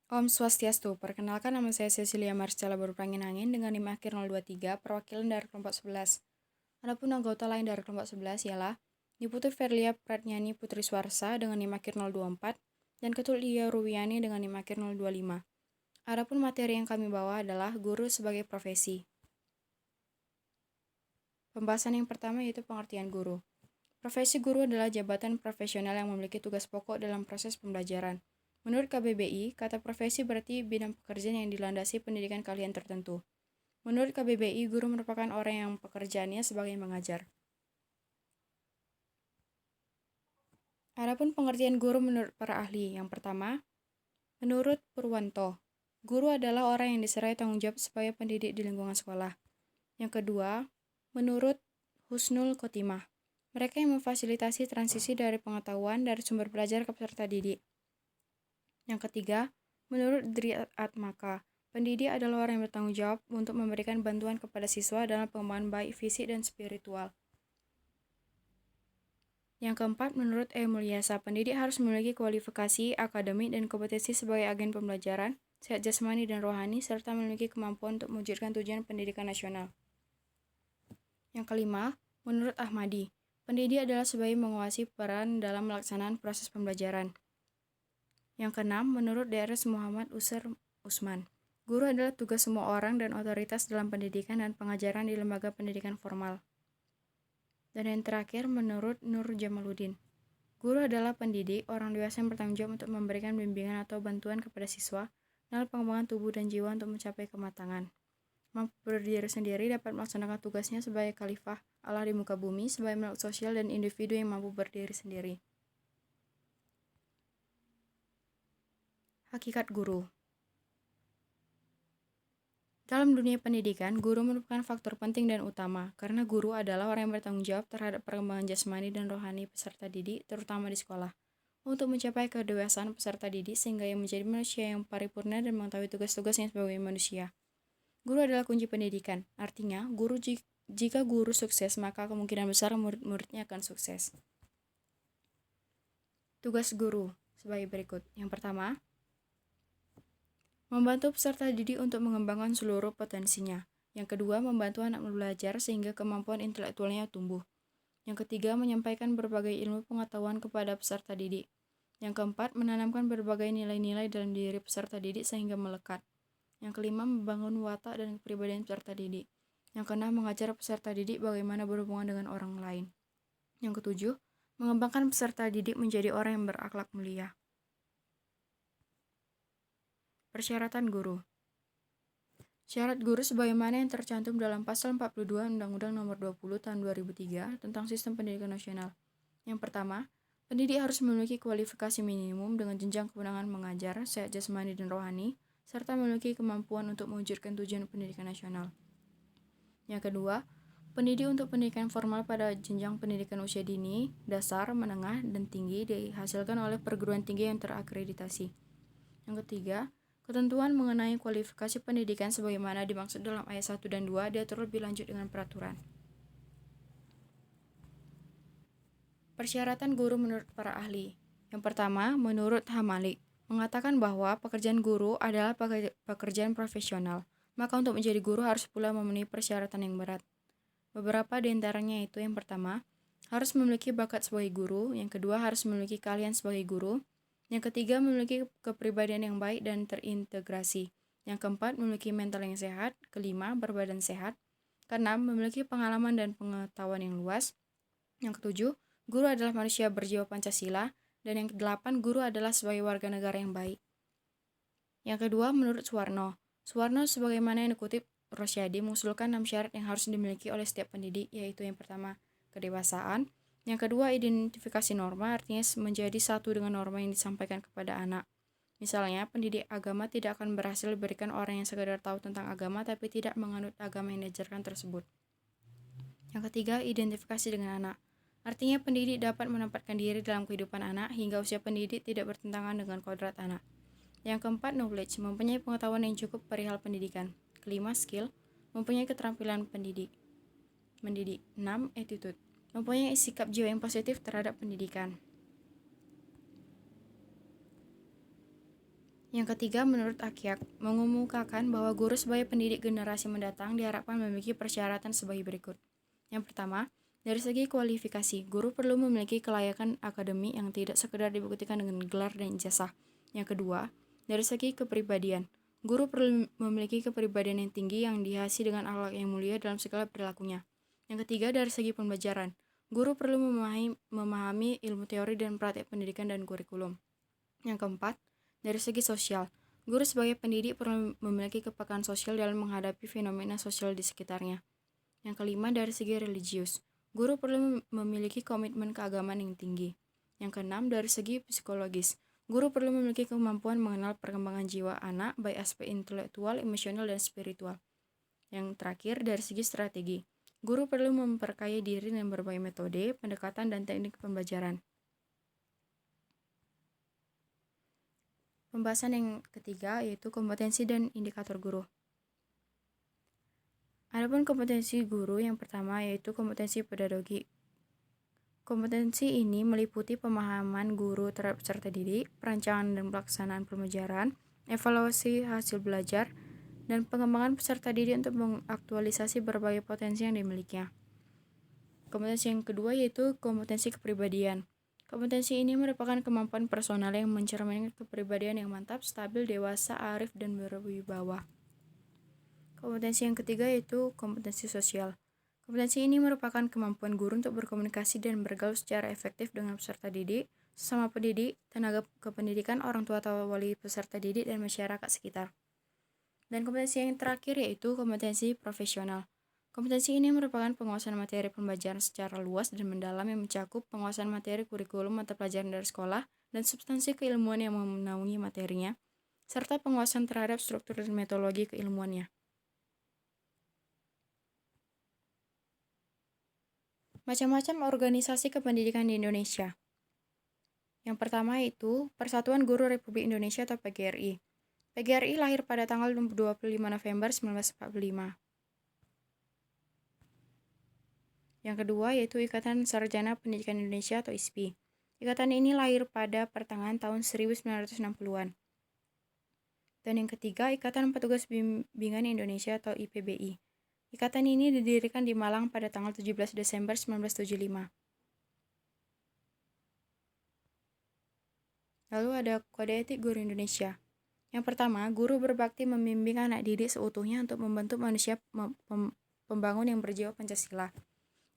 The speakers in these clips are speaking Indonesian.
Om Swastiastu, perkenalkan nama saya Cecilia Marcella Berprangin-Angin dengan NIM akhir 023, perwakilan dari kelompok 11. Adapun anggota lain dari kelompok 11 ialah Niputu Verlia Pratnyani Putri Swarsa dengan NIM akhir 024 dan Ketul Lia Ruwiani dengan NIM akhir 025. Adapun materi yang kami bawa adalah guru sebagai profesi. Pembahasan yang pertama yaitu pengertian guru. Profesi guru adalah jabatan profesional yang memiliki tugas pokok dalam proses pembelajaran. Menurut KBBI, kata profesi berarti bidang pekerjaan yang dilandasi pendidikan kalian tertentu. Menurut KBBI, guru merupakan orang yang pekerjaannya sebagai mengajar. Adapun pengertian guru menurut para ahli. Yang pertama, menurut Purwanto, guru adalah orang yang diserai tanggung jawab sebagai pendidik di lingkungan sekolah. Yang kedua, menurut Husnul Khotimah, mereka yang memfasilitasi transisi dari pengetahuan dari sumber belajar ke peserta didik. Yang ketiga, menurut Dri Atmaka, pendidik adalah orang yang bertanggung jawab untuk memberikan bantuan kepada siswa dalam pengembangan baik fisik dan spiritual. Yang keempat, menurut E. Mulyasa, pendidik harus memiliki kualifikasi akademik dan kompetensi sebagai agen pembelajaran, sehat jasmani dan rohani, serta memiliki kemampuan untuk mewujudkan tujuan pendidikan nasional. Yang kelima, menurut Ahmadi, pendidik adalah sebagai menguasai peran dalam melaksanakan proses pembelajaran. Yang keenam, menurut Drs. Muhammad Usar Usman, guru adalah tugas semua orang dan otoritas dalam pendidikan dan pengajaran di lembaga pendidikan formal. Dan yang terakhir, menurut Nur Jamaluddin, guru adalah pendidik, orang dewasa yang bertanggung jawab untuk memberikan bimbingan atau bantuan kepada siswa dalam pengembangan tubuh dan jiwa untuk mencapai kematangan. Mampu berdiri sendiri, dapat melaksanakan tugasnya sebagai khalifah Allah di muka bumi, sebagai makhluk sosial dan individu yang mampu berdiri sendiri. Hakikat guru. Dalam dunia pendidikan, guru merupakan faktor penting dan utama, karena guru adalah orang yang bertanggung jawab terhadap perkembangan jasmani dan rohani peserta didik, terutama di sekolah, untuk mencapai kedewasaan peserta didik sehingga ia menjadi manusia yang paripurna dan mengetahui tugas-tugasnya sebagai manusia. Guru adalah kunci pendidikan, artinya jika guru sukses, maka kemungkinan besar murid-muridnya akan sukses. Tugas guru sebagai berikut. Yang pertama, membantu peserta didik untuk mengembangkan seluruh potensinya. Yang kedua, membantu anak belajar sehingga kemampuan intelektualnya tumbuh. Yang ketiga, menyampaikan berbagai ilmu pengetahuan kepada peserta didik. Yang keempat, menanamkan berbagai nilai-nilai dalam diri peserta didik sehingga melekat. Yang kelima, membangun watak dan kepribadian peserta didik. Yang keenam, mengajar peserta didik bagaimana berhubungan dengan orang lain. Yang ketujuh, mengembangkan peserta didik menjadi orang yang berakhlak mulia. Persyaratan guru. Syarat guru sebagaimana yang tercantum dalam Pasal 42 Undang-Undang Nomor 20 Tahun 2003 tentang Sistem Pendidikan Nasional. Yang pertama, pendidik harus memiliki kualifikasi minimum dengan jenjang kewenangan mengajar, sehat jasmani dan rohani, serta memiliki kemampuan untuk mewujudkan tujuan pendidikan nasional. Yang kedua, pendidik untuk pendidikan formal pada jenjang pendidikan usia dini, dasar, menengah, dan tinggi dihasilkan oleh perguruan tinggi yang terakreditasi. Yang ketiga, ketentuan mengenai kualifikasi pendidikan sebagaimana dimaksud dalam ayat 1 dan 2 diatur lebih lanjut dengan peraturan. Persyaratan guru menurut para ahli. Yang pertama, menurut Hamalik, mengatakan bahwa pekerjaan guru adalah pekerjaan profesional, maka untuk menjadi guru harus pula memenuhi persyaratan yang berat. Beberapa di antaranya itu, yang pertama, harus memiliki bakat sebagai guru, yang kedua harus memiliki keahlian sebagai guru, yang ketiga, memiliki kepribadian yang baik dan terintegrasi. Yang keempat, memiliki mental yang sehat. Kelima, berbadan sehat. Keenam, memiliki pengalaman dan pengetahuan yang luas. Yang ketujuh, guru adalah manusia berjiwa Pancasila. Dan yang kedelapan, guru adalah sebagai warga negara yang baik. Yang kedua, menurut Suwarno. Suwarno sebagaimana yang dikutip Rosyadi mengusulkan 6 syarat yang harus dimiliki oleh setiap pendidik, yaitu yang pertama, kedewasaan. Yang kedua, identifikasi norma, artinya menjadi satu dengan norma yang disampaikan kepada anak. Misalnya, pendidik agama tidak akan berhasil diberikan orang yang sekedar tahu tentang agama tapi tidak menganut agama yang diajarkan tersebut. Yang ketiga, identifikasi dengan anak. Artinya pendidik dapat menempatkan diri dalam kehidupan anak hingga usia pendidik tidak bertentangan dengan kodrat anak. Yang keempat, knowledge, mempunyai pengetahuan yang cukup perihal pendidikan. Kelima, skill, mempunyai keterampilan mendidik. 6. Attitude, mempunyai sikap jiwa yang positif terhadap pendidikan. Yang ketiga, menurut Akyak, mengemukakan bahwa guru sebagai pendidik generasi mendatang diharapkan memiliki persyaratan sebagai berikut. Yang pertama, dari segi kualifikasi, guru perlu memiliki kelayakan akademik yang tidak sekedar dibuktikan dengan gelar dan ijazah. Yang kedua, dari segi kepribadian, guru perlu memiliki kepribadian yang tinggi yang dihiasi dengan akhlak yang mulia dalam segala perilakunya. Yang ketiga, dari segi pembelajaran, guru perlu memahami ilmu teori dan praktek pendidikan dan kurikulum. Yang keempat, dari segi sosial, guru sebagai pendidik perlu memiliki kepekaan sosial dalam menghadapi fenomena sosial di sekitarnya. Yang kelima, dari segi religius, guru perlu memiliki komitmen keagamaan yang tinggi. Yang keenam, dari segi psikologis, guru perlu memiliki kemampuan mengenal perkembangan jiwa anak, baik aspek intelektual, emosional, dan spiritual. Yang terakhir, dari segi strategi, guru perlu memperkaya diri dengan berbagai metode, pendekatan, dan teknik pembelajaran. Pembahasan yang ketiga yaitu kompetensi dan indikator guru. Adapun kompetensi guru yang pertama yaitu kompetensi pedagogi. Kompetensi ini meliputi pemahaman guru terhadap peserta didik, perancangan dan pelaksanaan pembelajaran, evaluasi hasil belajar, dan pengembangan peserta didik untuk mengaktualisasi berbagai potensi yang dimilikinya. Kompetensi yang kedua yaitu kompetensi kepribadian. Kompetensi ini merupakan kemampuan personal yang mencerminkan kepribadian yang mantap, stabil, dewasa, arif, dan berwibawa. Kompetensi yang ketiga yaitu kompetensi sosial. Kompetensi ini merupakan kemampuan guru untuk berkomunikasi dan bergaul secara efektif dengan peserta didik, sesama pendidik, tenaga kependidikan, orang tua atau wali peserta didik, dan masyarakat sekitar. Dan kompetensi yang terakhir yaitu kompetensi profesional. Kompetensi ini merupakan penguasaan materi pembelajaran secara luas dan mendalam yang mencakup penguasaan materi kurikulum mata pelajaran dari sekolah dan substansi keilmuan yang menaungi materinya, serta penguasaan terhadap struktur dan metodologi keilmuannya. Macam-macam organisasi kependidikan di Indonesia. Yang pertama yaitu Persatuan Guru Republik Indonesia atau PGRI. PGRI lahir pada tanggal 25 November 1945. Yang kedua yaitu Ikatan Sarjana Pendidikan Indonesia atau ISPI. Ikatan ini lahir pada pertengahan tahun 1960-an. Dan yang ketiga Ikatan Petugas Bimbingan Indonesia atau IPBI. Ikatan ini didirikan di Malang pada tanggal 17 Desember 1975. Lalu ada Kode Etik Guru Indonesia. Yang pertama, guru berbakti membimbing anak didik seutuhnya untuk membentuk manusia pembangun yang berjiwa Pancasila.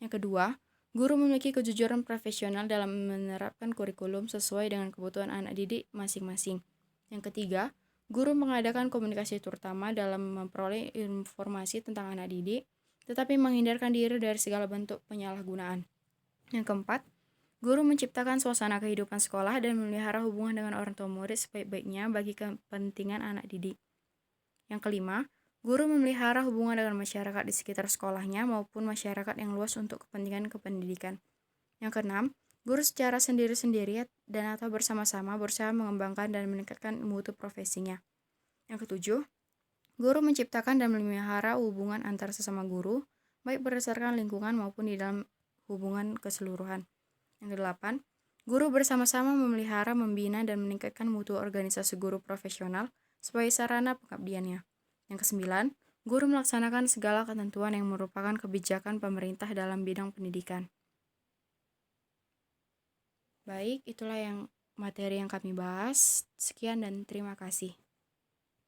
Yang kedua, guru memiliki kejujuran profesional dalam menerapkan kurikulum sesuai dengan kebutuhan anak didik masing-masing. Yang ketiga, guru mengadakan komunikasi terutama dalam memperoleh informasi tentang anak didik, tetapi menghindarkan diri dari segala bentuk penyalahgunaan. Yang keempat, guru menciptakan suasana kehidupan sekolah dan memelihara hubungan dengan orang tua murid sebaik-baiknya bagi kepentingan anak didik. Yang kelima, guru memelihara hubungan dengan masyarakat di sekitar sekolahnya maupun masyarakat yang luas untuk kepentingan kependidikan. Yang keenam, guru secara sendiri-sendiri dan atau bersama-sama berusaha mengembangkan dan meningkatkan mutu profesinya. Yang ketujuh, guru menciptakan dan memelihara hubungan antar sesama guru, baik berdasarkan lingkungan maupun di dalam hubungan keseluruhan. Yang kedelapan, guru bersama-sama memelihara, membina, dan meningkatkan mutu organisasi guru profesional sebagai sarana pengabdiannya. Yang kesembilan, guru melaksanakan segala ketentuan yang merupakan kebijakan pemerintah dalam bidang pendidikan. Baik, itulah materi yang kami bahas. Sekian dan terima kasih.